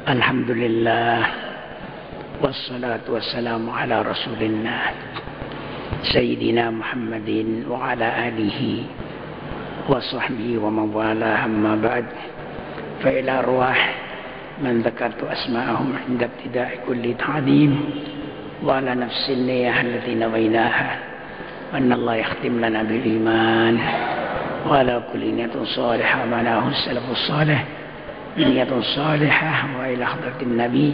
Alhamdulillah wassalatu wassalamu ala rasulillah Sayyidina Muhammadin wa ala alihi wa sahbihi wa mawala amma ba'd fa ila arwah man dhakartu asma'ahum inda ibtida'i kulli ta'dim wa ala nafsin niyah allati nawainaha wa anna Allah yakhtim lana bil iman wa ala kulli niyatin salihah wa manahu salafus salih نية صالحة وإلى حضرة النبي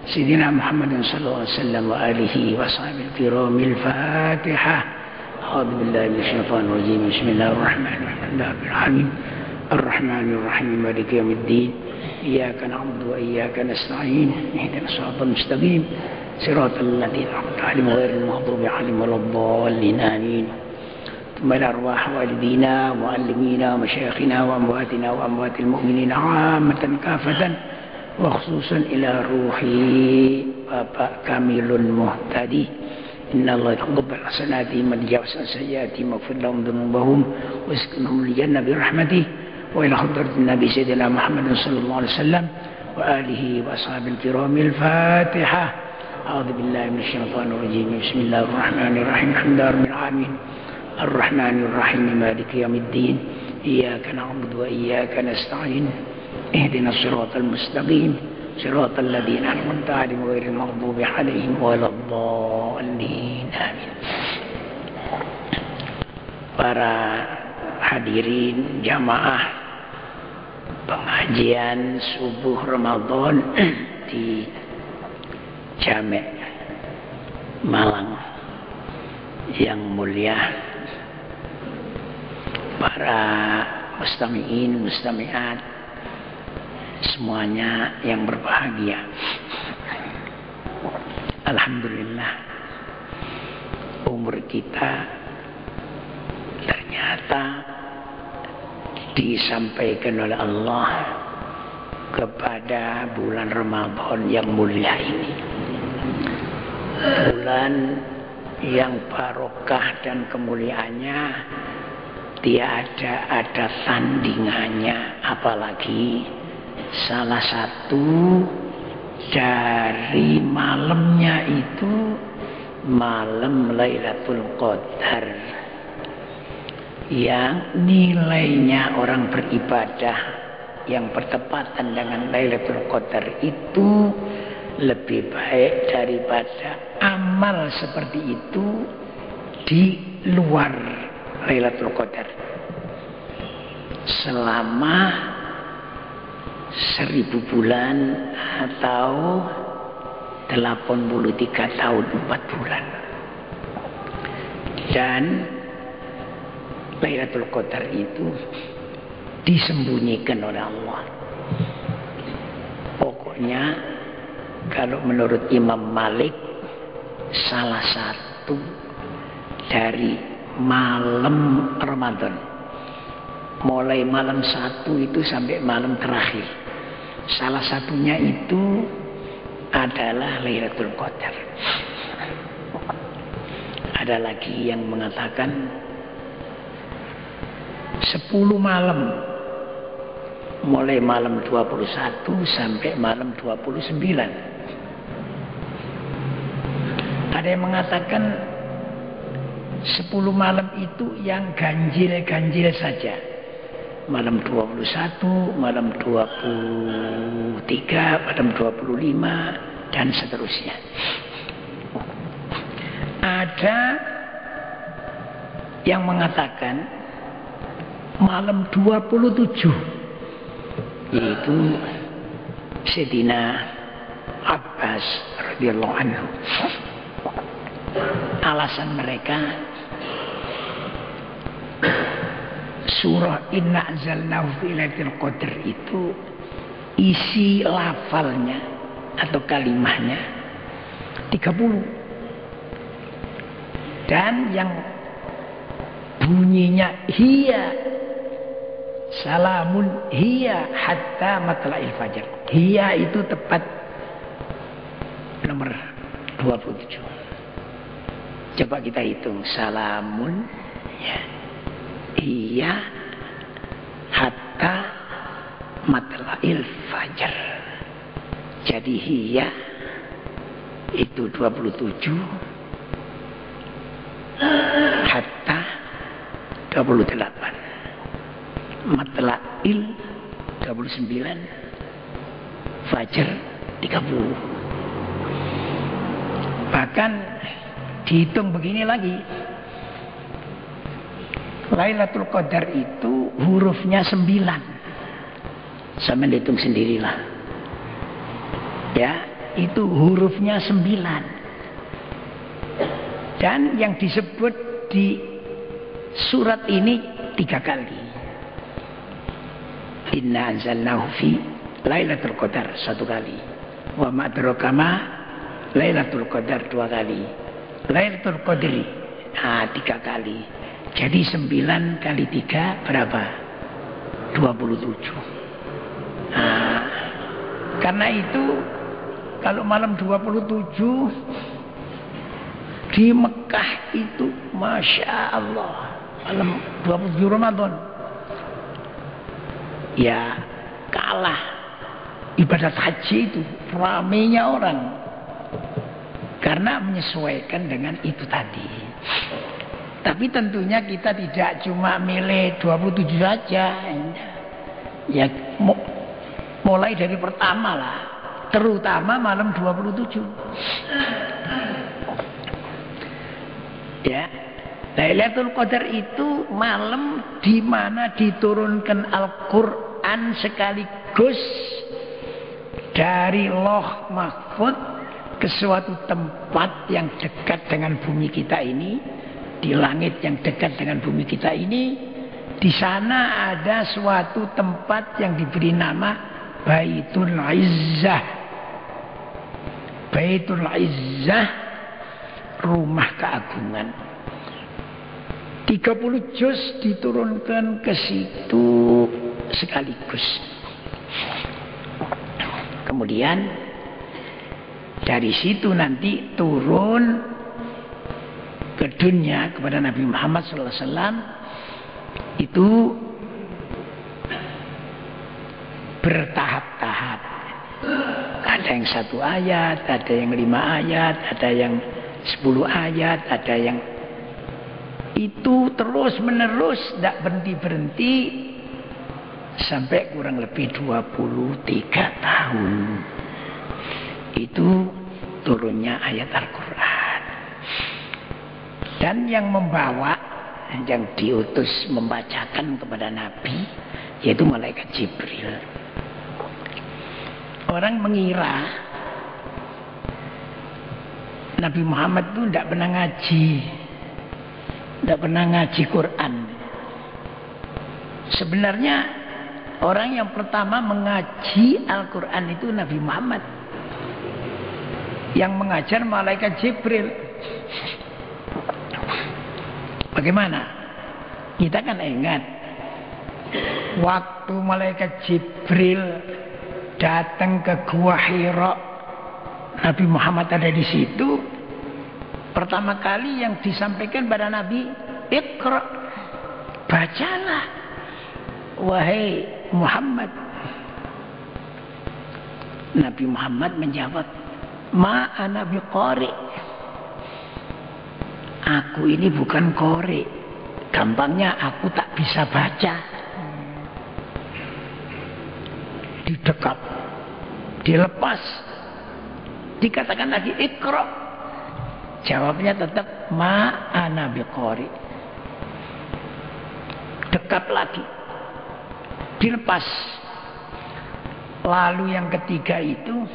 سيدنا محمد صلى الله عليه وسلم وآله وصحبه الكرام الفاتحة أعوذ بالله من الشيطان الرجيم بسم الله الرحمن الرحيم العالمين الرحمن الرحيم مالك يوم الدين إياك نعبد وإياك نستعين اهدنا الصراط المستقيم صراط الذين أنعمت عليهم غير المغضوب عليهم ولا الضالين آمين ثم إلى أرواح والدينا ومعلمينا ومشايخنا وأمواتنا وأموات المؤمنين عامة كافة وخصوصا إلى روح Bapak Kamilun Muhtadi إن الله يتقبل حسناتهم ويتجاوز عن سيئاتهم ويغفر لهم ذنوبهم ويسكنهم الجنة برحمته وإلى حضرة النبي سيدنا محمد صلى الله عليه وسلم وآله وأصحابه الكرام الفاتحة أعوذ بالله من الشيطان الرجيم بسم الله الرحمن الرحيم الحمد لله رب العالمين الرحمن الرحيم مالك يوم الدين إياك نعبد وإياك نستعين اهدنا الصراط المستقيم صراط الذين أنعمت عليهم غير المغضوب عليهم ولا الضالين آمين. Para hadirin jamaah pengajian subuh Ramadan di Jamek Malang yang mulia, para mustami'in, mustami'at, semuanya yang berbahagia. Alhamdulillah, umur kita ternyata disampaikan oleh Allah kepada bulan Ramadan yang mulia ini. Bulan yang barokah dan kemuliaannya tiada ada tandingannya, apalagi salah satu dari malamnya itu malam Lailatul Qadar yang nilainya orang beribadah yang bertepatan dengan Lailatul Qadar itu lebih baik daripada amal seperti itu di luar Lailatul Qadar selama 1000 bulan atau 83 tahun 4 bulan. Dan Lailatul Qadar itu disembunyikan oleh Allah. Pokoknya kalau menurut Imam Malik, salah satu dari malam Ramadan, mulai malam 1 itu sampai malam terakhir, salah satunya itu adalah Lailatul Qadar. Ada lagi yang mengatakan 10 malam, mulai malam 21 sampai malam 29. Ada yang mengatakan 10 malam itu yang ganjil-ganjil saja. Malam 21, malam 23, malam 25, dan seterusnya. Ada yang mengatakan malam 27, yaitu Sayyidina Abbas radhiyallahu anhu. Alasan mereka, surah Inna anzalnahu fi lailatul qadr itu isi lafalnya atau kalimahnya 30, dan yang bunyinya hiya salamun hiya hatta matla'il fajar. Hiya itu tepat nomor 27. Coba kita hitung, salamun ya, iya hatta matla'il fajar. Jadi hiya itu 27, hatta 28, matla'il 29, fajar 30. Bahkan dihitung begini lagi, Lailatul Qadar itu hurufnya 9. Sama hitung sendirilah. Ya, itu hurufnya 9. Dan yang disebut di surat ini 3 kali. Inna anzalnahu fi Lailatul Qadar 1 kali. Wa ma adraka ma Lailatul Qadar 2 kali. Lailatul Qadri 3 kali. Jadi 9 kali 3 berapa? 27. Karena itu kalau malam 27 di Mekah itu Masya Allah, malam 27 Ramadan ya kalah ibadat haji itu ramainya orang, karena menyesuaikan dengan itu tadi. Tapi tentunya kita tidak cuma milih 27 saja ya, mulai dari pertama lah, terutama malam 27. Ya, Lailatul Qadar itu malam di mana diturunkan Al-Qur'an sekaligus dari Lauh Mahfuz ke suatu tempat yang dekat dengan bumi kita ini, di langit yang dekat dengan bumi kita ini. Di sana ada suatu tempat yang diberi nama Baitul Izzah. Baitul Izzah, rumah keagungan. 30 juz diturunkan ke situ sekaligus. Kemudian dari situ nanti turun ke dunia kepada Nabi Muhammad SAW. Itu bertahap-tahap. Ada yang 1 ayat, ada yang 5 ayat, ada yang 10 ayat, ada yang itu terus menerus, tidak berhenti-berhenti sampai kurang lebih 23 tahun. Itu turunnya ayat Al-Quran. Dan yang membawa, yang diutus membacakan kepada Nabi, yaitu malaikat Jibril. Orang mengira Nabi Muhammad itu tidak pernah ngaji, tidak pernah ngaji Quran. Sebenarnya orang yang pertama mengaji Al-Quran itu Nabi Muhammad. Yang mengajar malaikat Jibril. Bagaimana? Kita kan ingat waktu malaikat Jibril datang ke Gua Hira, Nabi Muhammad ada di situ. Pertama kali yang disampaikan pada Nabi, Iqra, bacalah wahai Muhammad. Nabi Muhammad menjawab, ma ana biqari. Aku ini bukan qari. Gampangnya aku tak bisa baca. Didekap, dilepas, dikatakan lagi Iqra. Jawabnya tetap ma ana biqari. Dekap lagi, dilepas. Lalu yang ketiga itu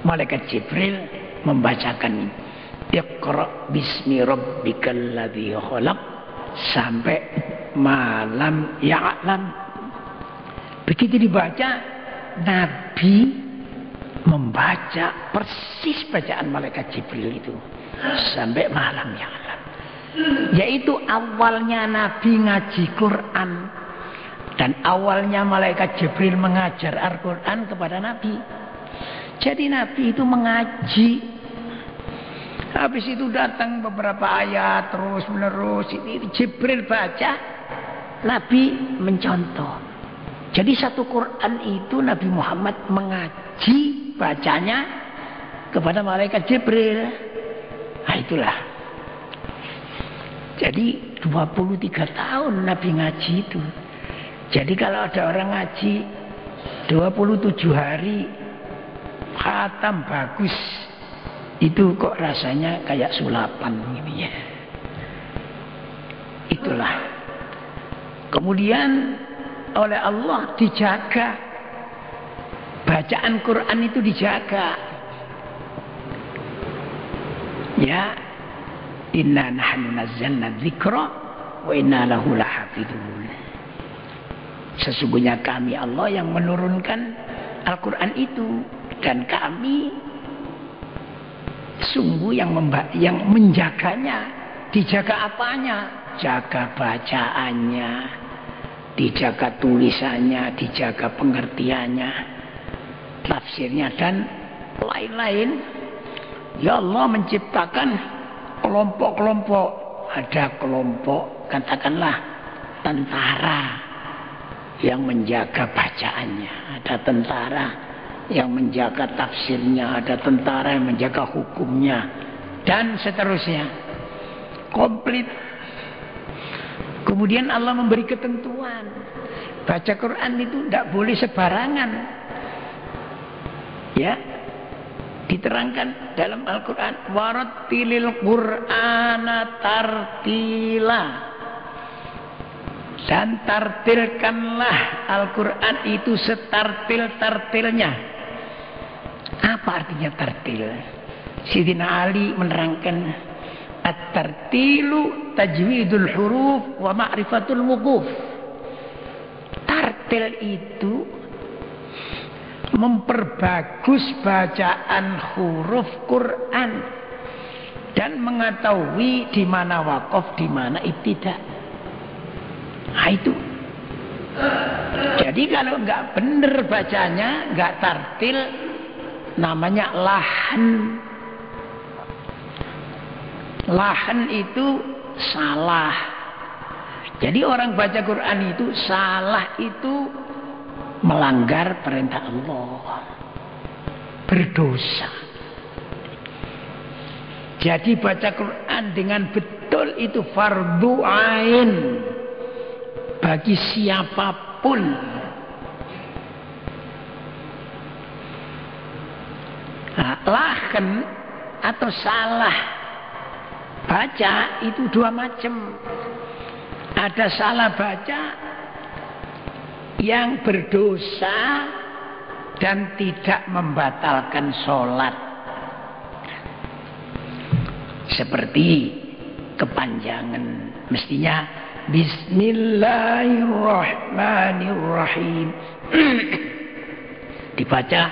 malaikat Jibril membacakan Iqra bismi rabbikal ladzi khalaq sampai malam ya'lam. Begitu dibaca, Nabi membaca persis bacaan malaikat Jibril itu sampai malam ya'lam. Yaitu awalnya Nabi ngaji Quran dan awalnya malaikat Jibril mengajar Al-Quran kepada Nabi. Jadi Nabi itu mengaji. Habis itu datang beberapa ayat terus menerus. Ini Jibril baca, Nabi mencontoh. Jadi satu Quran itu Nabi Muhammad mengaji bacanya kepada malaikat Jibril. Nah itulah. Jadi 23 tahun Nabi ngaji itu. Jadi kalau ada orang ngaji 27 hari khatam bagus, itu kok rasanya kayak sulapan gitu ya. Itulah. Kemudian oleh Allah dijaga. Bacaan Quran itu dijaga. Ya, inna nahnu nazzalna dzikra wa inna lahu lahafidun. Sesungguhnya kami Allah yang menurunkan Al-Quran itu, dan kami sungguh yang menjaganya. Dijaga apanya? Jaga bacaannya, dijaga tulisannya, dijaga pengertiannya, tafsirnya, dan lain-lain. Ya Allah menciptakan kelompok-kelompok. Ada kelompok, katakanlah tentara yang menjaga bacaannya, ada tentara yang menjaga tafsirnya, ada tentara yang menjaga hukumnya, dan seterusnya. Komplit. Kemudian Allah memberi ketentuan. Baca Quran itu tidak boleh sebarangan. Ya, diterangkan dalam Al-Quran, warattilil Qur'ana tartila, dan tartilkanlah Al-Quran itu setartil-tartilnya. Apa artinya tartil? Sayyidina Ali menerangkan, at-tartilu tajwidul huruf wa ma'rifatul wuquf. Tartil itu memperbagus bacaan huruf Quran dan mengetahui di mana waqaf, di mana ibtida. Nah itu. Jadi kalau nggak benar bacanya, nggak tartil, namanya lahan. Lahan itu salah. Jadi orang baca Quran itu salah, itu melanggar perintah Allah, berdosa. Jadi baca Quran dengan betul itu fardu ain bagi siapapun. Nah, lahan atau salah baca itu dua macam. Ada salah baca yang berdosa dan tidak membatalkan sholat, seperti kepanjangan. Mestinya Bismillahirrahmanirrahim dibaca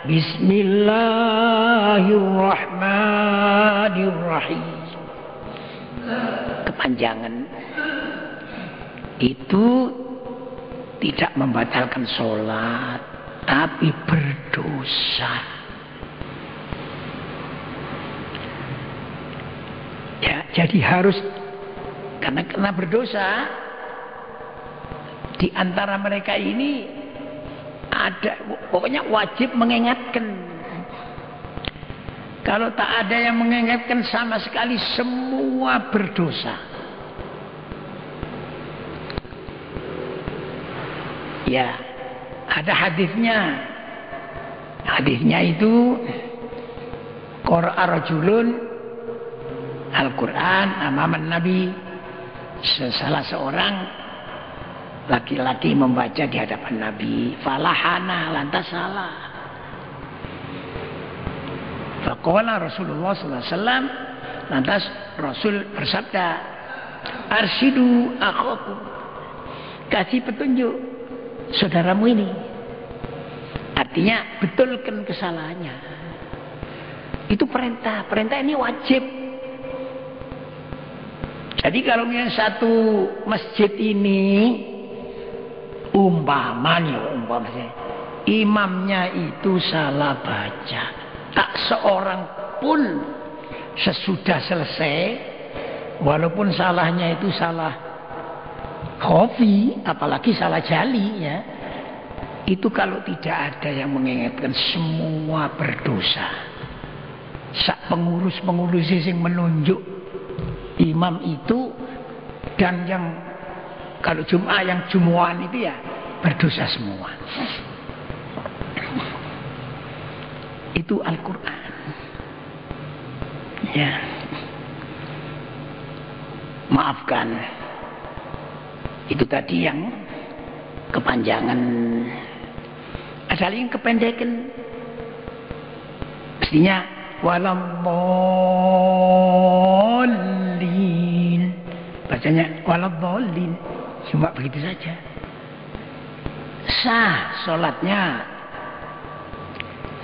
Bismillahirrahmanirrahim. Kepanjangan itu tidak membatalkan sholat, tapi berdosa. Ya, jadi harus karena berdosa. Di antara mereka ini ada, pokoknya wajib mengingatkan. Kalau tak ada yang mengingatkan sama sekali, semua berdosa. Ya, ada hadisnya. Hadisnya itu qara'a rajulun Al-Quran amaman Nabi. Salah seorang laki-laki membaca di hadapan Nabi, falahana, lantas salah. Faqala Rasulullah SAW, lantas Rasul bersabda, arsidu akhakum, kasih petunjuk saudaramu ini. Artinya betulkan kesalahannya. Itu perintah. Perintah ini wajib. Jadi kalau yang satu masjid ini umpamanya imamnya itu salah baca, tak seorang pun sesudah selesai, walaupun salahnya itu salah khafi, apalagi salah jali, ya, Itu kalau tidak ada yang mengingatkan, semua berdosa. Sak pengurus-pengurus yang menunjuk imam itu, dan yang kalau Jum'ah yang Jumu'an itu ya berdosa semua. Itu Al-Quran. Ya. Maafkan. Itu tadi yang kepanjangan. Asal yang kependekan. Mestinya waladhdallin. Bacanya waladhdallin. Cuma begitu saja. Sah sholatnya.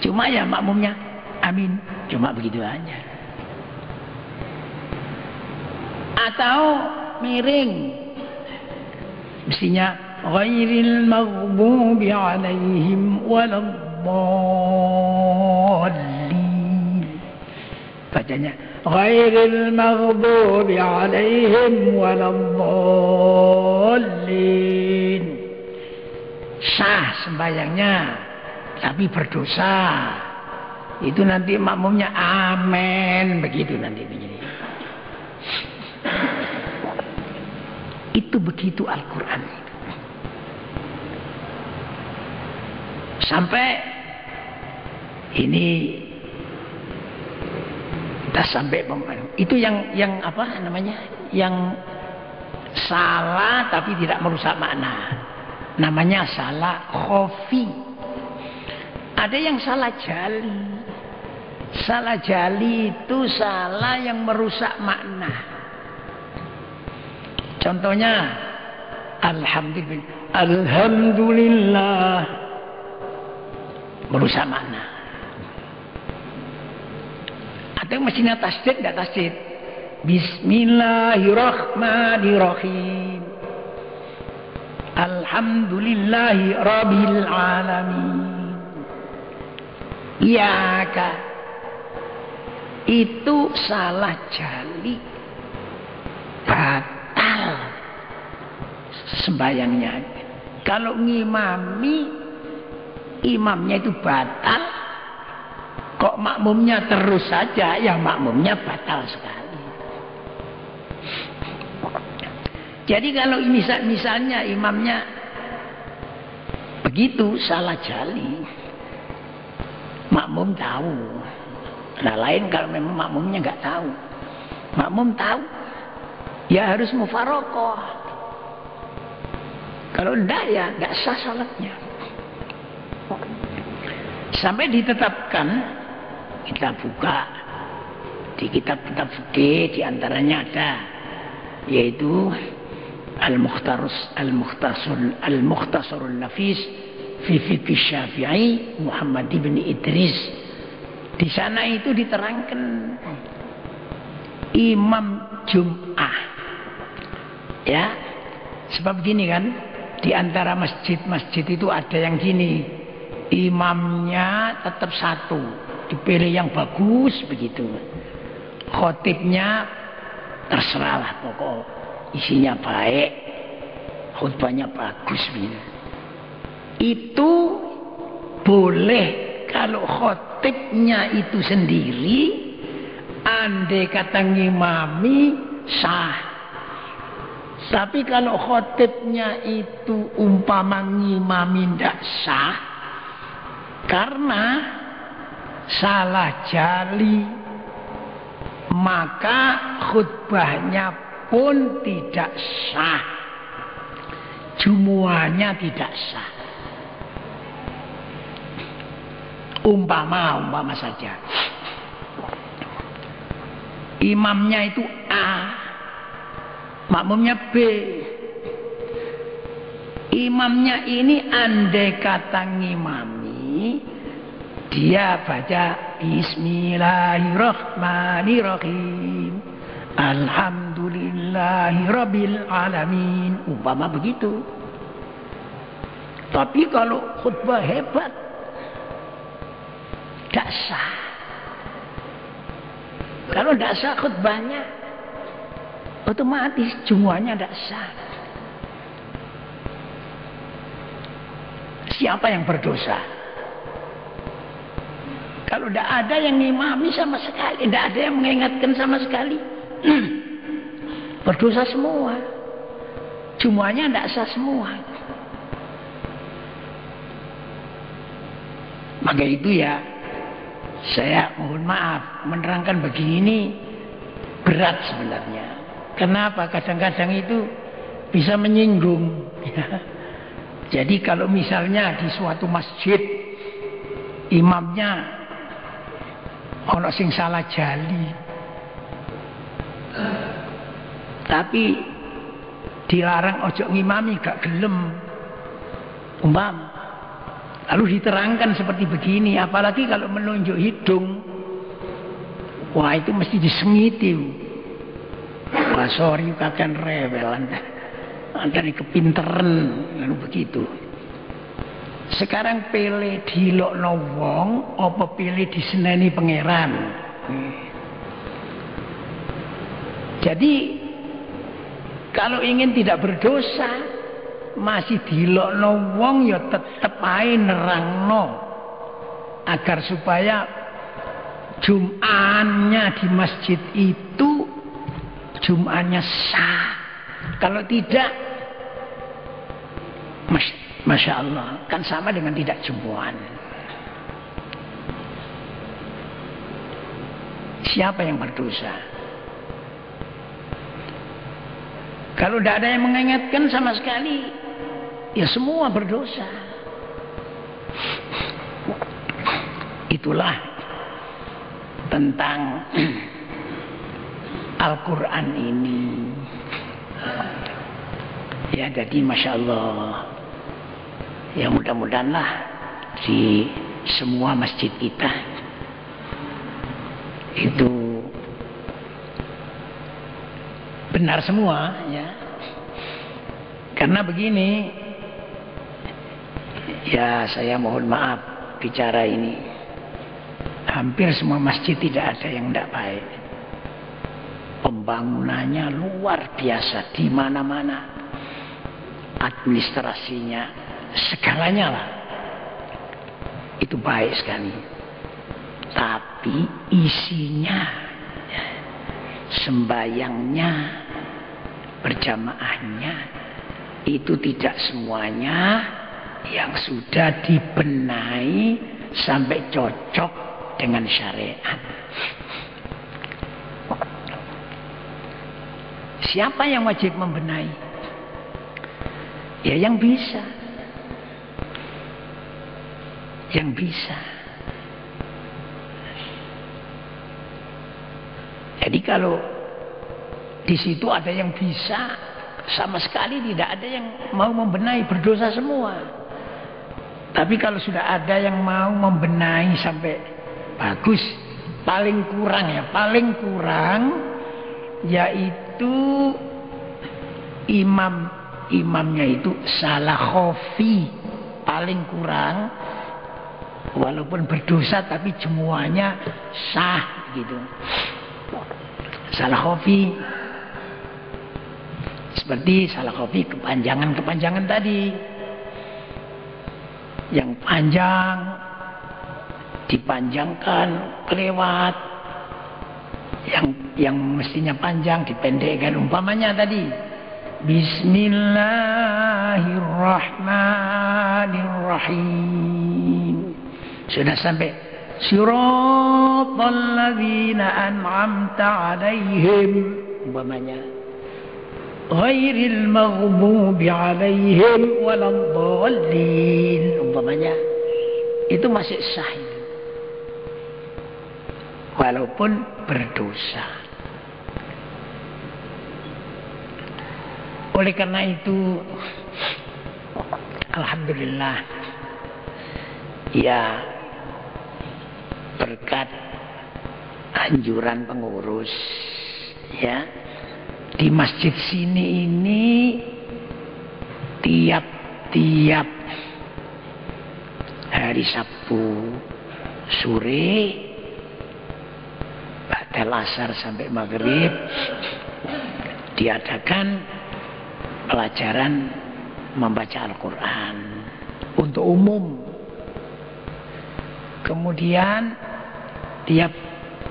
Cuma ya makmumnya amin. Cuma begitu aja. Atau miring. Mestinya ghairil maghdubi alaihim waladhdallin. Bacanya ghairil maghdubi alaihim waladhdallin. Sah sembahyangnya, tapi berdosa. Itu nanti makmumnya amin, begitu nanti begini. Itu begitu Al-Quran. Sampai ini kita sampai itu yang apa namanya? Yang salah tapi tidak merusak makna. Namanya salah khofi. Ada yang salah jali. Salah jali itu salah yang merusak makna. Contohnya Alhamdulillah merusak makna. Ada yang mestinya tasdid, tidak tasdid. Bismillahirrahmanirrahim. Alhamdulillahi rabbil alamin. Iyaka. Itu salah jali. Batal sembayangnya. Kalau ngimami, imamnya itu batal. Kok makmumnya terus saja, ya makmumnya batal sekali. Jadi kalau misalnya imamnya begitu salah jali, makmum tahu. Nah lain kalau memang makmumnya nggak tahu, makmum tahu, ya harus mufarokoh. Kalau enggak ya nggak sah salatnya. Sampai ditetapkan, kita buka di kitab-kitab fikih, diantaranya ada yaitu Al-Mukhtasarun Nafis fi Fiqh Syafi'i Muhammad ibn Idris. Di sana itu diterangkan imam Jum'ah. Ya. Sebab gini kan, di antara masjid-masjid itu ada yang gini. Imamnya tetap satu, dipilih yang bagus begitu. Khotibnya terserahlah pokok isinya baik, khutbahnya bagus begitu. Itu boleh kalau khotibnya itu sendiri, andai kata ngimami sah. Tapi kalau khotibnya itu umpama ngimami ndak sah, karena salah jali, maka khutbahnya pun tidak sah, jumuahnya tidak sah. Umpama saja, imamnya itu A, makmumnya B. Imamnya ini andai kata ngimami, dia baca Bismillahirrahmanirrahim, Alhamdulillahirabbil alamin, umpama begitu. Tapi kalau khutbah hebat, tidak sah. Kalau tidak sah khutbahnya, otomatis jumuahnya tidak sah. siapa yang berdosa? Kalau tidak ada yang ngimami sama sekali, tidak ada yang mengingatkan sama sekali, berdosa semua. Jumuahnya tidak sah semua. Maka itu ya, saya mohon maaf menerangkan begini berat sebenarnya. Kenapa? Kadang-kadang itu bisa menyinggung. Jadi kalau misalnya di suatu masjid imamnya ono sing salah jali, tapi dilarang ojo ngimami gak gelem, lalu diterangkan seperti begini, apalagi kalau menunjuk hidung, wah itu mesti disengiti. Wah sorry kakek rewel anda ini kepinteran, lalu begitu. Sekarang pilih dilokno wong apa pilih diseneni pangeran. Jadi kalau ingin tidak berdosa masih dilokno wong ya tetep ae nerangno agar supaya Jum'annya di masjid itu Jum'annya sah. Kalau tidak, Masya Allah, kan sama dengan tidak Jumu'an. Siapa yang berdosa? Kalau tidak ada yang mengingatkan sama sekali, ya semua berdosa. Itulah tentang Al-Quran ini. Ya jadi Masya Allah, ya mudah-mudahanlah di semua masjid kita itu benar semua ya. Karena begini, ya saya mohon maaf bicara ini, hampir semua masjid tidak ada yang tidak baik. Pembangunannya luar biasa di mana-mana, administrasinya, segalanya lah itu baik sekali. Tapi isinya, sembayangnya, berjamaahnya itu tidak semuanya yang sudah dibenahi sampai cocok dengan syariat. Siapa yang wajib membenahi? Ya yang bisa. Yang bisa. Jadi kalau di situ ada yang bisa, sama sekali tidak ada yang mau membenahi, berdosa semua. Tapi kalau sudah ada yang mau membenahi sampai bagus, paling kurang yaitu imamnya itu salah khofi, paling kurang, walaupun berdosa tapi semuanya sah gitu. Salah khofi seperti salah khofi kepanjangan tadi, yang panjang dipanjangkan kelewat, yang mestinya panjang dipendekkan, umpamanya tadi Bismillahirrahmanirrahim sudah sampai siratal ladzina an'amta 'alaihim, umpamanya ghairil maghdubi 'alaihim waladdallin, umpamanya itu masih sah itu, walaupun berdosa. Oleh karena itu, alhamdulillah ya, berkat anjuran pengurus ya, di masjid sini ini tiap hari Sabtu sore ba'dal asar sampai maghrib diadakan pelajaran membaca Al-Quran untuk umum. Kemudian tiap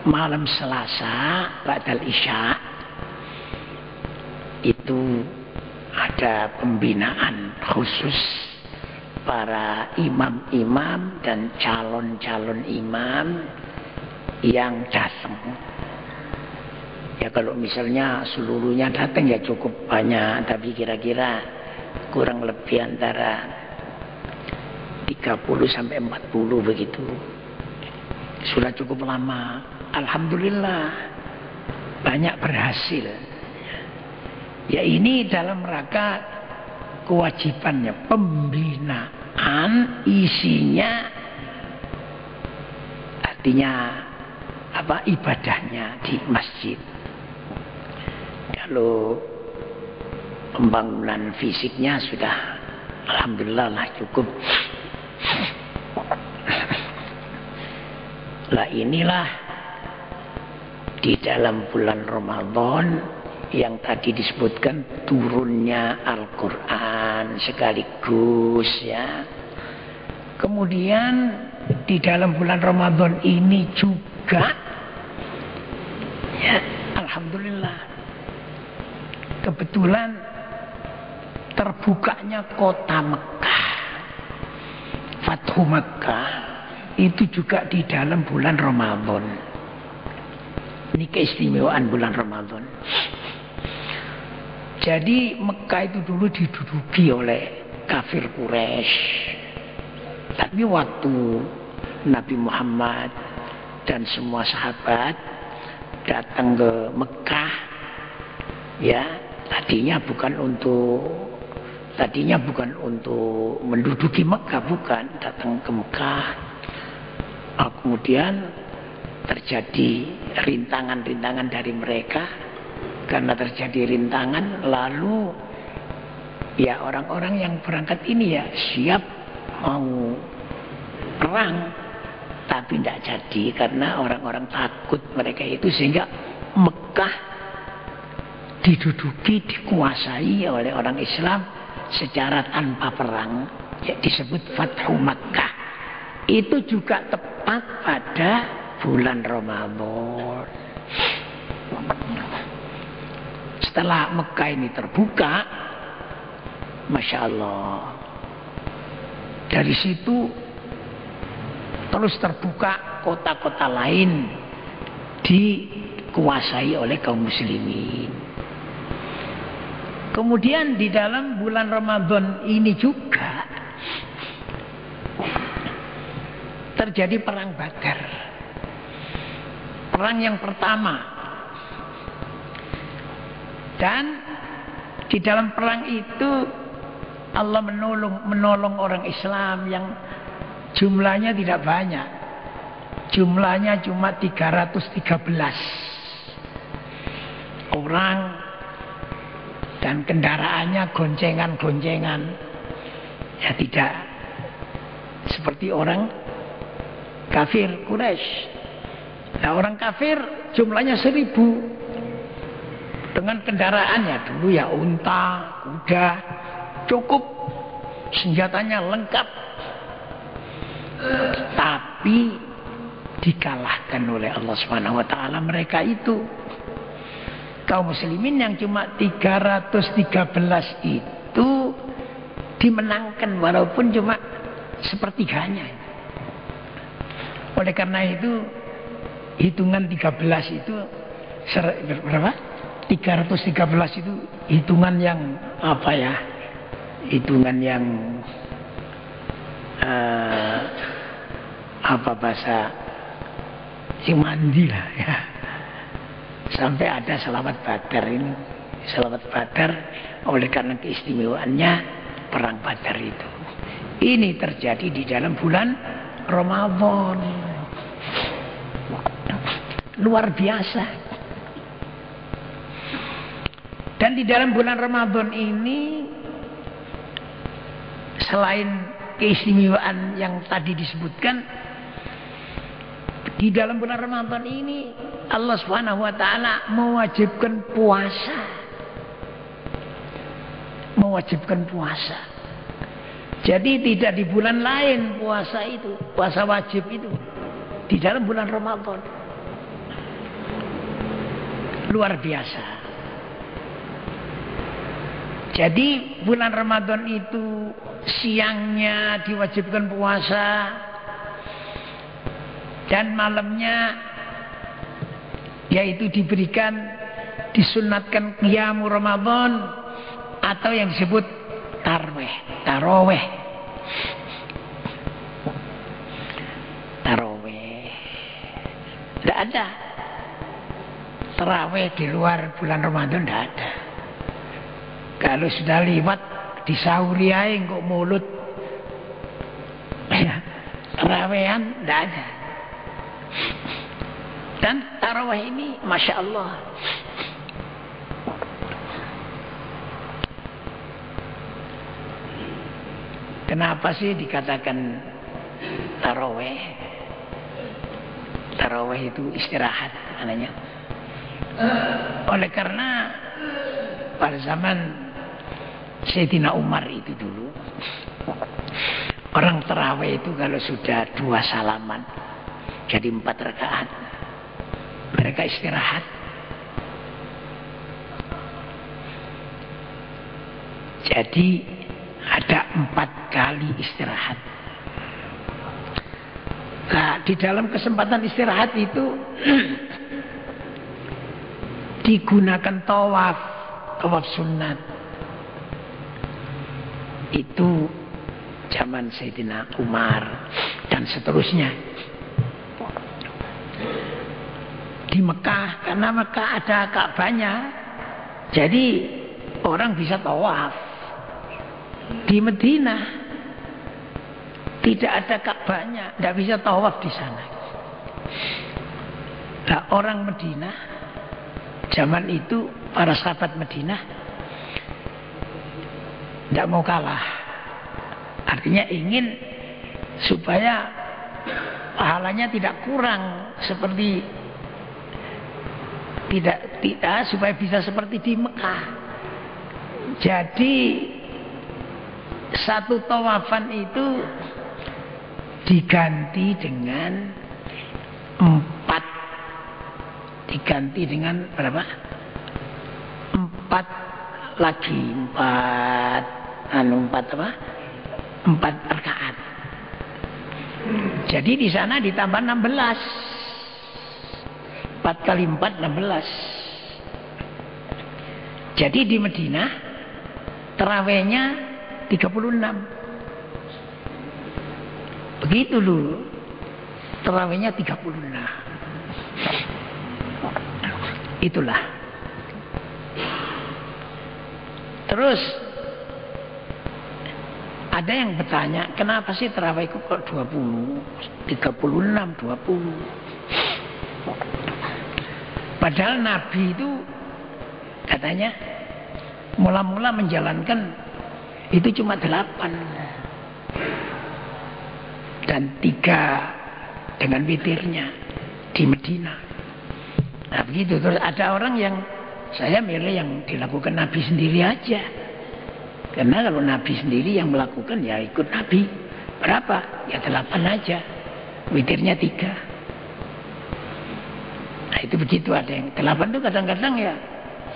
malam Selasa ba'dal Isya itu ada pembinaan khusus para imam-imam dan calon-calon imam yang datang. Ya kalau misalnya seluruhnya datang ya cukup banyak, tapi kira-kira kurang lebih antara 30 sampai 40 begitu. Sudah cukup lama. Alhamdulillah banyak berhasil. Ya ini dalam rangka kewajibannya pembinaan, isinya artinya apa, ibadahnya di masjid. Kalau pembangunan fisiknya sudah alhamdulillah lah cukup. Lah inilah di dalam bulan Ramadan yang tadi disebutkan turunnya Al-Quran sekaligus ya. Kemudian di dalam bulan Ramadan ini juga ya alhamdulillah kebetulan terbukanya kota Mekah, Fathu Mekah, itu juga di dalam bulan Ramadan. Ini keistimewaan bulan Ramadan. Jadi Mekah itu dulu diduduki oleh kafir Quraisy. Tapi waktu Nabi Muhammad dan semua sahabat datang ke Mekah, ya tadinya bukan untuk menduduki Mekah, bukan, datang ke Mekah. Kemudian terjadi rintangan-rintangan dari mereka. Karena terjadi rintangan, lalu ya orang-orang yang berangkat ini ya siap mau perang, tapi tidak jadi karena orang-orang takut mereka itu, sehingga Mekah diduduki, dikuasai oleh orang Islam secara tanpa perang, ya, disebut Fathu Makkah. Itu juga tepat pada bulan Ramadan. Setelah Mekah ini terbuka, Masya Allah, dari situ terus terbuka kota-kota lain dikuasai oleh kaum muslimin. Kemudian di dalam bulan Ramadan ini juga terjadi perang Badar. Perang yang pertama. Dan di dalam perang itu Allah menolong orang Islam yang jumlahnya tidak banyak. Jumlahnya cuma 313 orang. Dan kendaraannya goncengan-goncengan. Ya tidak seperti orang kafir Quraisy. Nah orang kafir jumlahnya 1000. Dengan kendaraannya dulu ya unta, kuda, cukup. Senjatanya lengkap. Tapi dikalahkan oleh Allah Subhanahu wa taala mereka itu. Kaum muslimin yang cuma 313 itu dimenangkan walaupun cuma sepertiganya. Oleh karena itu hitungan 13 itu berapa? 313 itu hitungan yang apa ya? Hitungan yang apa bahasa si mandi lah ya. Sampai ada selamat Badar ini. Selamat Badar oleh karena keistimewaannya perang Badar itu. Ini terjadi di dalam bulan Ramadan. Luar biasa. Dan di dalam bulan Ramadan ini selain keistimewaan yang tadi disebutkan, di dalam bulan Ramadan ini Allah Subhanahu wa taala mewajibkan puasa. Mewajibkan puasa. Jadi tidak di bulan lain puasa itu, puasa wajib itu, di dalam bulan Ramadan. Luar biasa. Jadi bulan Ramadan itu siangnya diwajibkan puasa dan malamnya yaitu diberikan disunatkan qiyamul Ramadan atau yang disebut taraweh. Tidak ada taraweh di luar bulan Ramadan, tidak ada. Kalau sudah lewat disauri aja kok mulut ya, tarawehan tidak ada. Dan taraweh ini Masya Allah kenapa sih dikatakan taraweh? Taraweh itu istirahat maknanya. Oleh karena pada zaman Sayyidina Umar itu dulu orang taraweh itu kalau sudah 2 salaman jadi 4 rakaat mereka istirahat. Jadi ada 4 kali istirahat. Nah, di dalam kesempatan istirahat itu digunakan tawaf sunat. Itu zaman Sayyidina Umar dan seterusnya. Di Mekah, karena Mekah ada Ka'bahnya, jadi orang bisa tawaf. Di Madinah tidak ada Ka'bahnya, tidak bisa tawaf di sana. Nah, orang Madinah zaman itu, para sahabat Madinah tidak mau kalah. Artinya ingin supaya pahalanya tidak kurang seperti tidak supaya bisa seperti di Mekah. Jadi satu tawafan itu diganti dengan 4, diganti dengan berapa? 4 lagi, 4 rakaat. Jadi di sana ditambah 16. 4 kali 4 16. Jadi di Madinah tarawehnya 36. Begitu dulu. Tarawehnya 36. Itulah. Terus ada yang bertanya, kenapa sih taraweh kok 20, 36, 20? Padahal Nabi itu katanya mula-mula menjalankan itu cuma 8 dan 3 dengan witirnya di Medina. Nah begitu. Terus ada orang yang saya milih yang dilakukan Nabi sendiri aja. Karena kalau Nabi sendiri yang melakukan ya ikut Nabi. Berapa? Ya 8 aja. Witirnya 3. Nah itu begitu, ada yang 8 itu kadang-kadang ya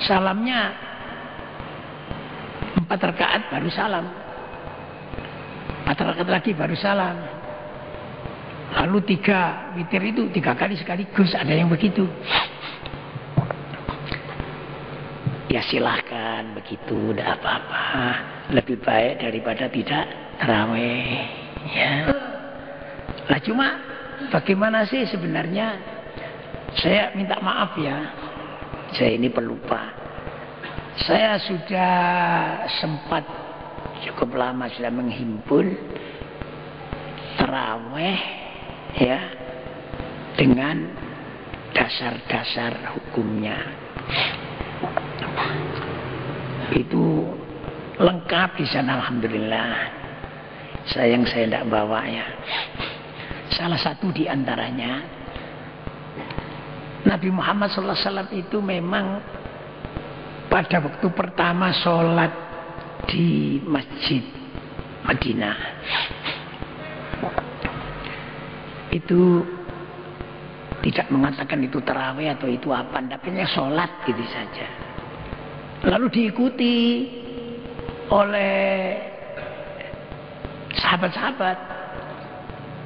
salamnya 4 rakaat baru salam. 4 rakaat lagi baru salam. Lalu 3 witir itu 3 kali sekaligus, ada yang begitu. Ya silahkan begitu, tidak apa-apa. Lebih baik daripada tidak taraweh. Ya. Lah cuma bagaimana sih sebenarnya? Saya minta maaf ya, saya ini pelupa. Saya sudah sempat cukup lama sudah menghimpun taraweh ya dengan dasar-dasar hukumnya. Itu lengkap di sana alhamdulillah. Sayang saya tidak bawa ya. Salah satu di antaranya Nabi Muhammad SAW itu memang pada waktu pertama sholat di masjid Madinah. Itu tidak mengatakan itu tarawih atau itu apa, tapi sholat gitu saja. Lalu diikuti oleh sahabat-sahabat,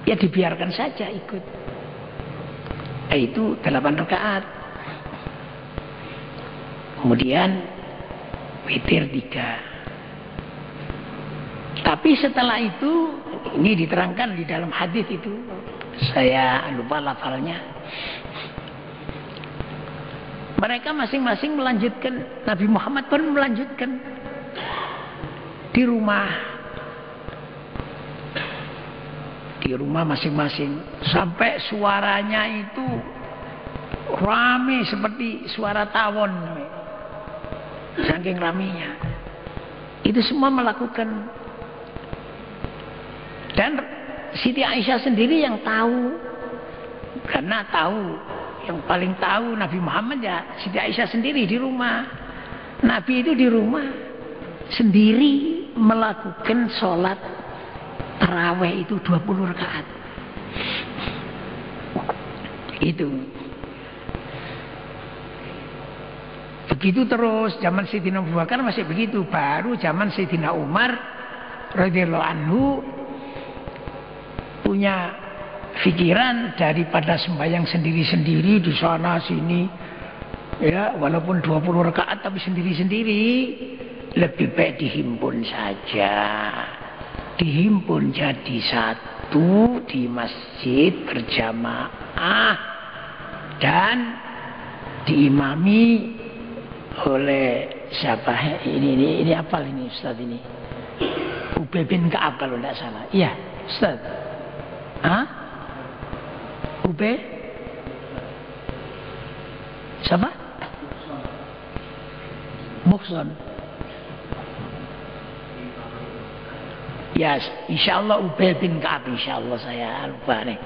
ya dibiarkan saja ikut. Itu 8 rakaat. Kemudian witir 3. Tapi setelah itu, ini diterangkan di dalam hadis itu, saya lupa lafalnya. Mereka masing-masing melanjutkan, Nabi Muhammad pun melanjutkan di rumah masing-masing, sampai suaranya itu rame seperti suara tawon, saking ramenya. Itu semua melakukan. Dan Siti Aisyah sendiri yang tahu, karena tahu, yang paling tahu Nabi Muhammad ya Siti Aisyah sendiri di rumah. Nabi itu di rumah sendiri melakukan sholat tarawih itu 20 rakaat. Itu. Begitu terus, zaman Sayyidina Abu Bakar masih begitu. Baru zaman Sayyidina Umar radhiyallahu anhu punya pikiran, daripada sembahyang sendiri-sendiri di sana sini, ya walaupun 20 rakaat tapi sendiri-sendiri, lebih baik dihimpun saja. Dihimpun jadi satu di masjid berjamaah dan diimami oleh siapa ini apa ini Ustaz ini? Ubay bin Ka'ab kalau tidak salah. Iya, Ustaz. Ubay? Siapa? Muhsan. Ya, insyaallah Ubay bin Ka'ab, insyaallah saya lupa nih.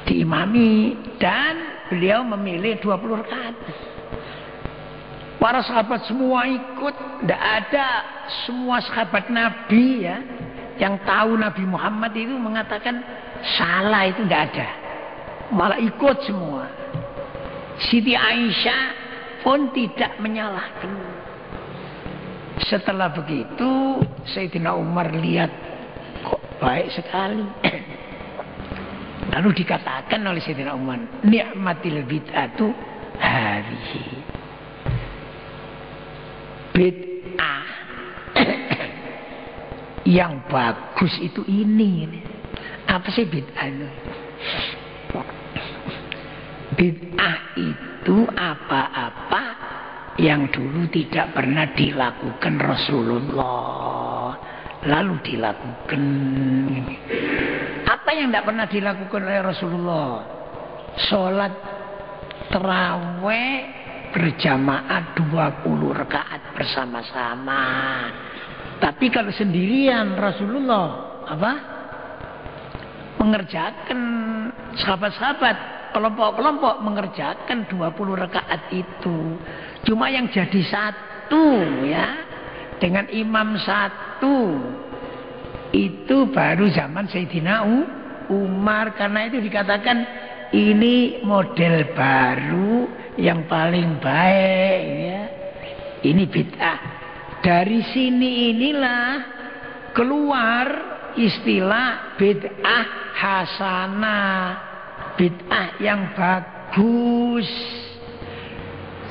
Diimami dan beliau memilih 20 rakaat. Para sahabat semua ikut, tidak ada semua sahabat Nabi ya yang tahu Nabi Muhammad itu mengatakan salah, itu tidak ada. Malah ikut semua. Siti Aisyah pun tidak menyalahkan. Setelah begitu Sayyidina Umar lihat kok baik sekali. Lalu dikatakan oleh Sayyidina Umar, ni'matil bid'atu hadhihi. Bid'ah yang bagus itu ini. Apa sih bid'ah itu? Bid'ah itu apa-apa yang dulu tidak pernah dilakukan Rasulullah, lalu dilakukan. Apa yang tidak pernah dilakukan oleh Rasulullah? Sholat tarawih berjamaah 20 rakaat bersama-sama. Tapi kalau sendirian Rasulullah apa? Mengerjakan, sahabat-sahabat kelompok-kelompok mengerjakan 20 rakaat itu. Cuma yang jadi satu ya, dengan imam satu, itu baru zaman Sayyidina Umar. Karena itu dikatakan ini model baru yang paling baik ya. Ini bid'ah. Dari sini inilah keluar istilah bid'ah hasanah, bid'ah yang bagus.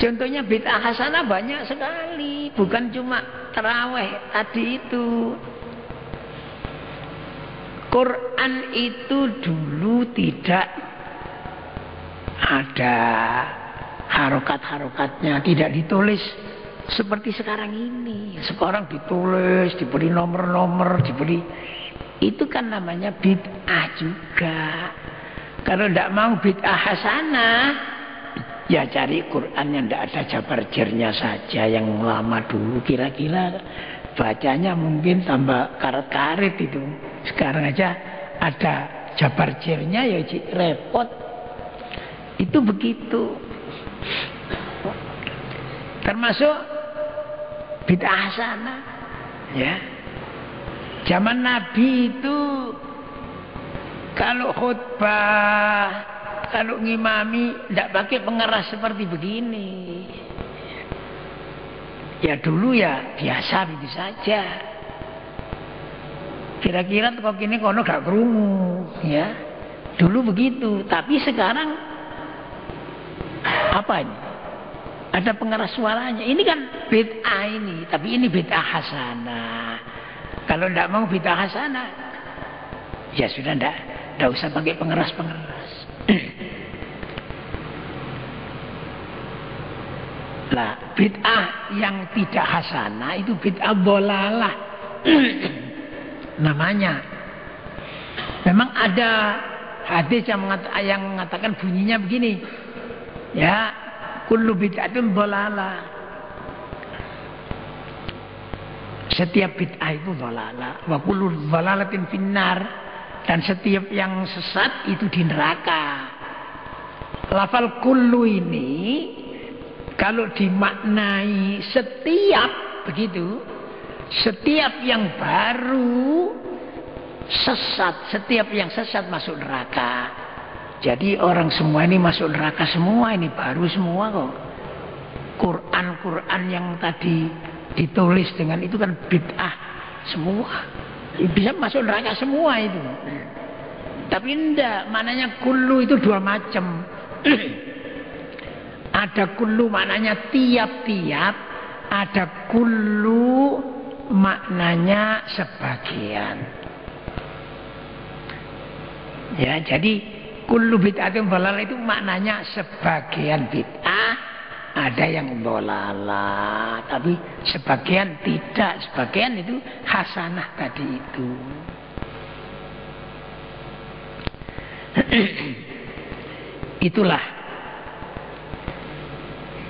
Contohnya bid'ah hasanah banyak sekali, bukan cuma tarawih tadi itu. Quran itu dulu tidak ada harokat-harokatnya, tidak ditulis seperti sekarang ini. Sekarang ditulis, diberi nomor-nomor, diberi. Itu kan namanya bid'ah juga. Kalau tidak mau bid'ah hasanah, ya cari Quran yang tidak ada jabar jernya saja, yang lama dulu. Kira-kira bacanya mungkin tambah karet-karet itu. Sekarang aja ada jabar jernya, ya repot. Itu begitu. Termasuk bid'ah hasanah ya. Zaman Nabi itu kalau khutbah, kalau ngimami tidak pakai pengeras seperti begini. Ya dulu ya biasa begitu saja. Kira-kira kok gini kono gak krungu, ya. Dulu begitu, tapi sekarang apa ini? Ada pengeras suaranya. Ini kan bid'ah ini, tapi ini bid'ah hasanah. Kalau tidak mau bid'ah hasanah, ya sudah tidak usah pakai pengeras-pengeras. Lah, bid'ah yang tidak hasanah itu bid'ah dhalalah. Namanya. Memang ada hadis yang mengatakan bunyinya begini. Ya, kullu bid'atin dhalalah. Setiap bid'ah itu dhalalah. Wa kullu dhalalatin finnar. Dan setiap yang sesat itu di neraka. Lafal kullu ini kalau dimaknai setiap begitu, setiap yang baru sesat, setiap yang sesat masuk neraka. Jadi orang semua ini masuk neraka semua, ini baru semua kok. Quran yang tadi ditulis dengan itu kan bid'ah semua. Bisa masuk neraka semua itu. Tapi enggak, maknanya kullu itu dua macam. Ada kullu maknanya tiap-tiap, ada kullu maknanya sebagian. Ya, jadi kullu bid'atin dhalalah itu maknanya sebagian bid'ah, ada yang dhalalah, tapi sebagian tidak, sebagian itu hasanah tadi itu. Itulah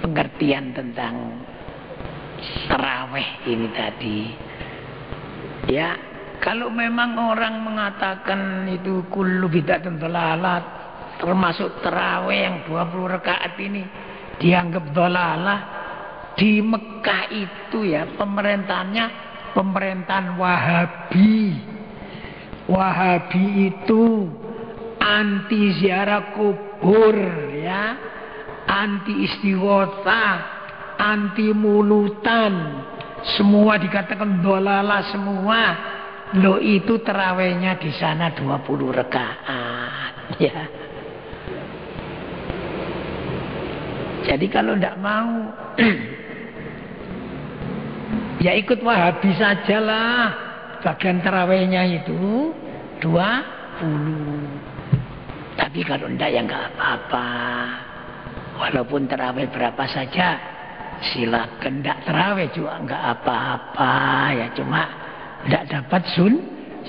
pengertian tentang tarawih ini tadi. Ya, kalau memang orang mengatakan itu kullu bid'atin dhalalah, termasuk tarawih yang 20 rakaat ini dianggap dhalalah, di Mekah itu ya pemerintahannya pemerintahan Wahabi. Wahabi itu anti ziarah kubur, ya, anti istighosah, anti mulutan, semua dikatakan dhalalah semua. Lo itu tarawihnya di sana 20 rakaat, ya. Jadi kalau tidak mau ya ikut Wahabi sajalah. Bagian tarawihnya itu 20. Tapi kalau tidak ya nggak apa-apa. Walaupun tarawih berapa saja, silakan. Tidak tarawih juga nggak apa-apa, ya, cuma tidak dapat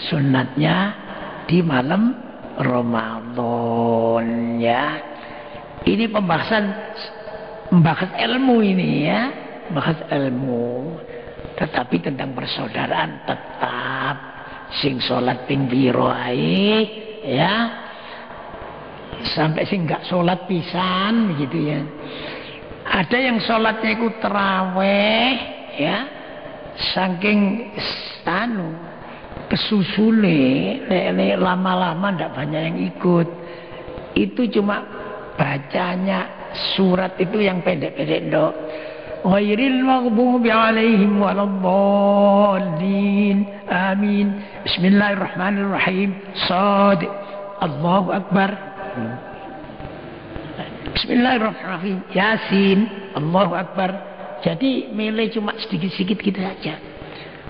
sunatnya di malam Ramadan, ya. Ini membahas ilmu ini, ya, bahas ilmu. Tetapi tentang persaudaraan tetap sing salat ping piro ae, ya. Sampai sing enggak salat pisan gitu, ya. Ada yang salatnya itu tarawih, ya. Saking kesusule, lama-lama ndak banyak yang ikut. Itu cuma bacanya surat itu yang pendek-pendek dok. Ghairil maghdubi alaihim waladdallin. Amin. Bismillahirrahmanirrahim. Shad. Allahu akbar. Bismillahirrahmanirrahim. Yasin. Allahu akbar. Jadi milih cuma sedikit-sedikit gitu saja.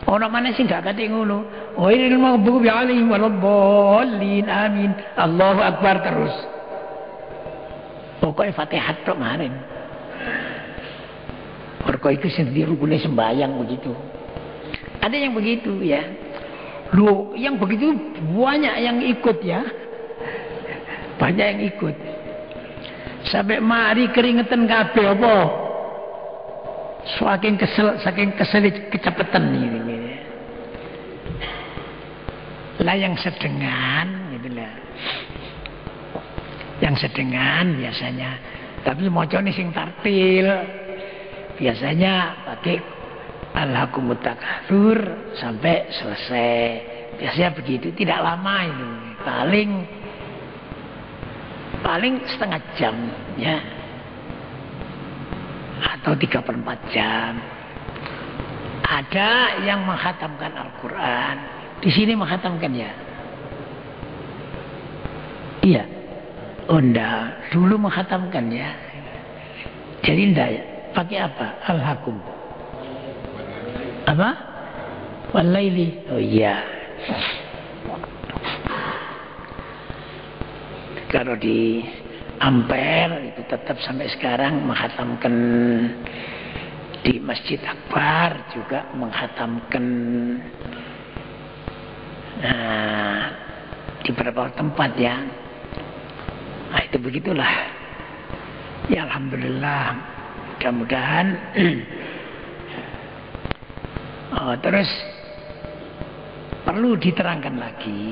Orang mana sih enggak kate ngono. Ghairil maghdubi alaihim waladdallin. Amin. Allahu akbar terus. Pokoknya Fatihah tok kemarin. Mergo itu sendiri rukune sembahyang begitu. Ada yang begitu, ya. Loh, yang begitu banyak yang ikut, ya. Banyak yang ikut. Sampai mari keringetan kabeh apa? Saking kesel kecepatan ini. Lah yang sedengan gitulah. Yang sedengan biasanya, tapi mocone sing tartil biasanya pakai alhaakumut takatsur sampai selesai. Biasanya begitu, tidak lama itu. Paling setengah jam ya. Atau 3/4 jam. Ada yang menghatamkan Al-Quran. Di sini menghatamkan ya? Iya. Oh enggak, dulu menghatamkan ya. Jadi enggak ya. Pakai apa? Al-Hakum. Apa? Wal-laili. Oh iya. Kalau di Ampere itu tetap sampai sekarang menghatamkan, di Masjid Akbar juga menghatamkan, di beberapa tempat ya. Nah itu begitulah. Ya alhamdulillah, mudah-mudahan. Terus perlu diterangkan lagi.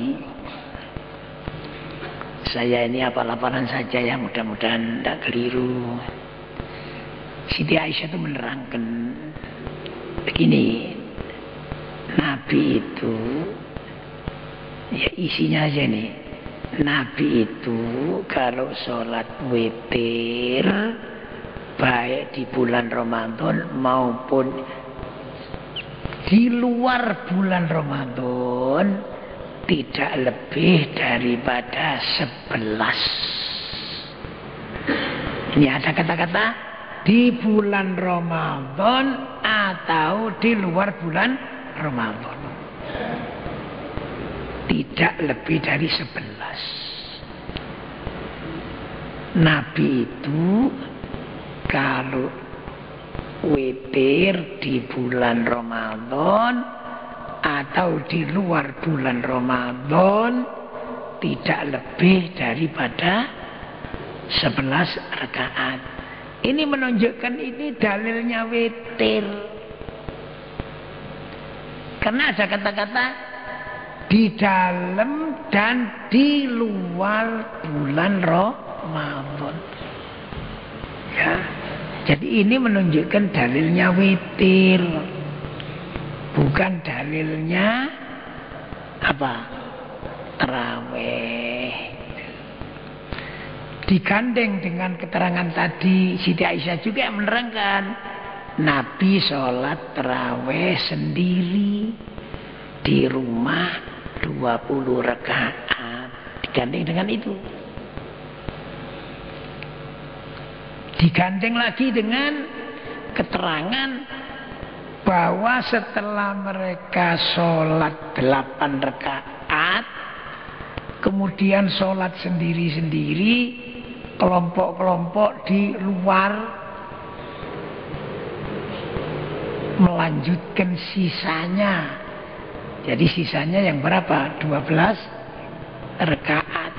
Saya ini apa-apalan saja ya, mudah-mudahan tidak keliru. Siti Aisyah itu menerangkan begini, Nabi itu, ya isinya aja nih, Nabi itu kalau sholat witir, baik di bulan Ramadan maupun di luar bulan Ramadan, tidak lebih daripada 11. Ini ada kata-kata di bulan Ramadan atau di luar bulan Ramadan. Tidak lebih dari 11. Nabi itu kalau witir di bulan Ramadan atau di luar bulan Ramadan tidak lebih daripada 11 rakaat. Ini menunjukkan ini dalilnya witir. Karena ada kata-kata di dalam dan di luar bulan Ramadan. Ya. Jadi ini menunjukkan dalilnya witir. Bukan dalilnya apa? Tarawih. Digandeng dengan keterangan tadi, Siti Aisyah juga menerangkan Nabi sholat tarawih sendiri di rumah 20 rakaat. Digandeng dengan itu. Digandeng lagi dengan keterangan bahwa setelah mereka sholat 8 rakaat, kemudian sholat sendiri-sendiri, kelompok-kelompok di luar melanjutkan sisanya. Jadi sisanya yang berapa? 12 rakaat.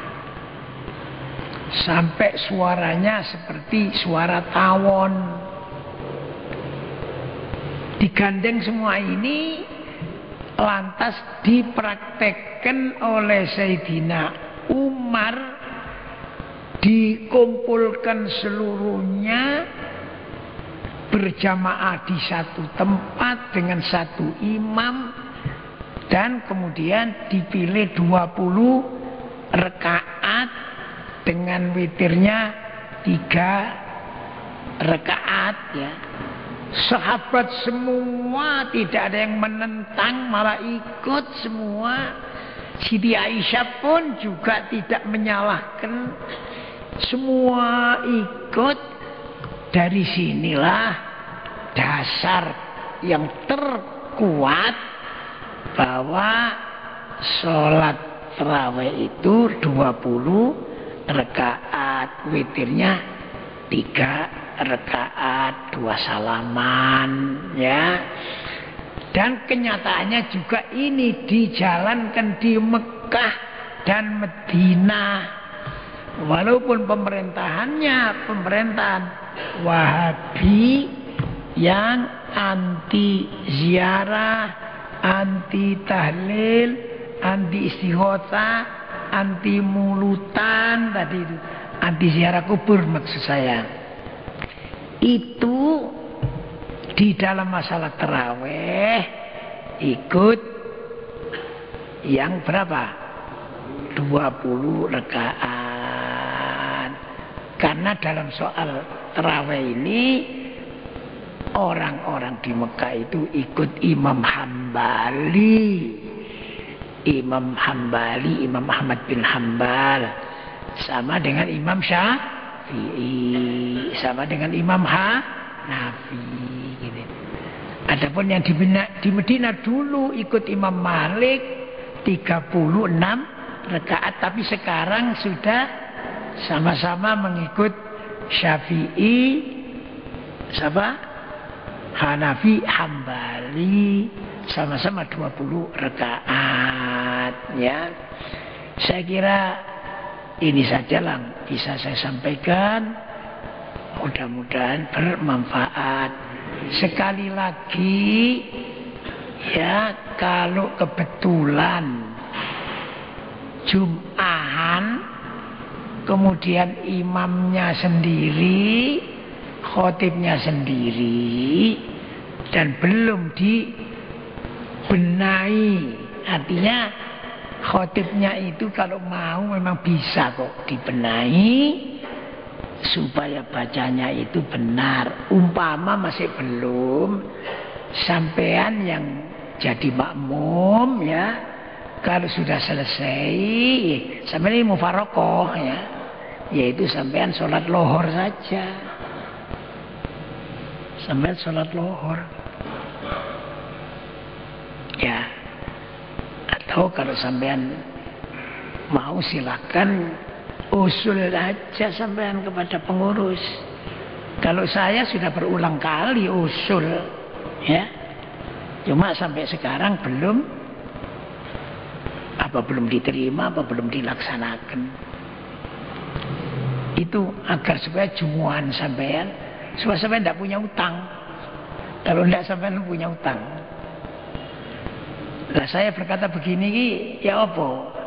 Sampai suaranya seperti suara tawon. Digandeng semua ini lantas dipraktekkan oleh Sayyidina Umar, dikumpulkan seluruhnya berjamaah di satu tempat dengan satu imam, dan kemudian dipilih 20 rakaat dengan witirnya 3 rakaat ya. Sahabat semua tidak ada yang menentang, malah ikut semua. Siti Aisyah pun juga tidak menyalahkan, semua ikut. Dari sinilah dasar yang terkuat bahwa sholat tarawih itu 20 rakaat, witirnya 3 rakaat, 2 salaman ya. Dan kenyataannya juga ini dijalankan di Mekah dan Madinah, walaupun pemerintahannya pemerintahan Wahabi yang anti ziarah, anti tahlil, anti istighotsah, anti mulutan tadi itu, anti ziarah kubur maksud saya. Itu di dalam masalah taraweh ikut yang berapa? 20 rakaat. Karena dalam soal taraweh ini orang-orang di Mekah itu ikut Imam Hambali. Imam Hambali, Imam Ahmad bin Hambal, sama dengan Imam Syafi'i, sama dengan Imam Hanafi gitu. Adapun yang di Medina dulu ikut Imam Malik 36 rakaat, tapi sekarang sudah sama-sama mengikut Syafi'i, sama Hanafi, Hambali, sama-sama 20 rakaat ya. Saya kira ini saja yang bisa saya sampaikan. Mudah-mudahan bermanfaat. Sekali lagi ya, kalau kebetulan Jum'ahan kemudian imamnya sendiri, khotibnya sendiri, dan belum dibenahi, artinya khotibnya itu kalau mau memang bisa kok dibenahi supaya bacanya itu benar. Umpama masih belum, sampean yang jadi makmum ya, kalau sudah selesai sampean ini mufarokoh ya, yaitu sampean sholat lohor saja, sampean sholat lohor ya. Atau kalau sampean mau silakan usul aja sampean kepada pengurus. Kalau saya sudah berulang kali usul ya, cuma sampai sekarang belum diterima, belum dilaksanakan. Itu agar supaya jumuan sampean, supaya sampean tidak punya utang. Kalau tidak sampean punya utang. Lah saya berkata begini ya apa?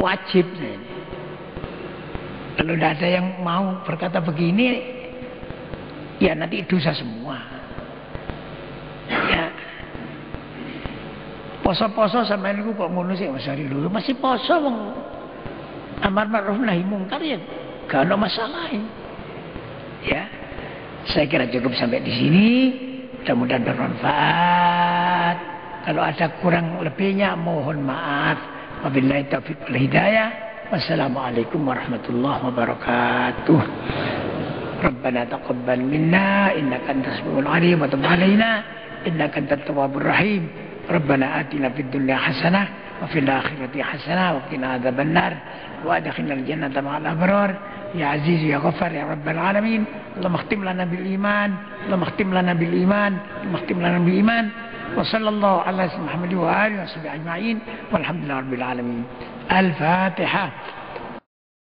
Wajib. Kalau tidak ada yang mau berkata begini, ya nanti dosa semua. Ya. Poso-poso sama ini kok ngono sih Mas Ari dulu masih poso wong amar ma'ruf nahi mungkar ya gak ada masalah. Ya. Saya kira cukup sampai di sini. Mudah-mudahan bermanfaat. Kalau ada kurang lebihnya mohon maaf. Wabillahi taufiq wal hidayah. Wassalamualaikum warahmatullahi wabarakatuh. Rabbana taqabbal minna innaka antas samiul alim wa tub alaina innaka antat tawwabur rahim. Rabbana atina fid dunya hasanah wa fil akhirati hasanah wa qina adzabannar wa adkhilnal jannata ma'al abrar ya aziz ya ghaffar ya rabbal alamin. Allahumma khtim lana bil iman, Allahumma khtim lana bil iman, Allahumma khtim lana bil iman. Wa sallallahu ala Muhammad wa alihi wa sahbihi ajma'in walhamdulillahi rabbil alamin. Al-Fatihah.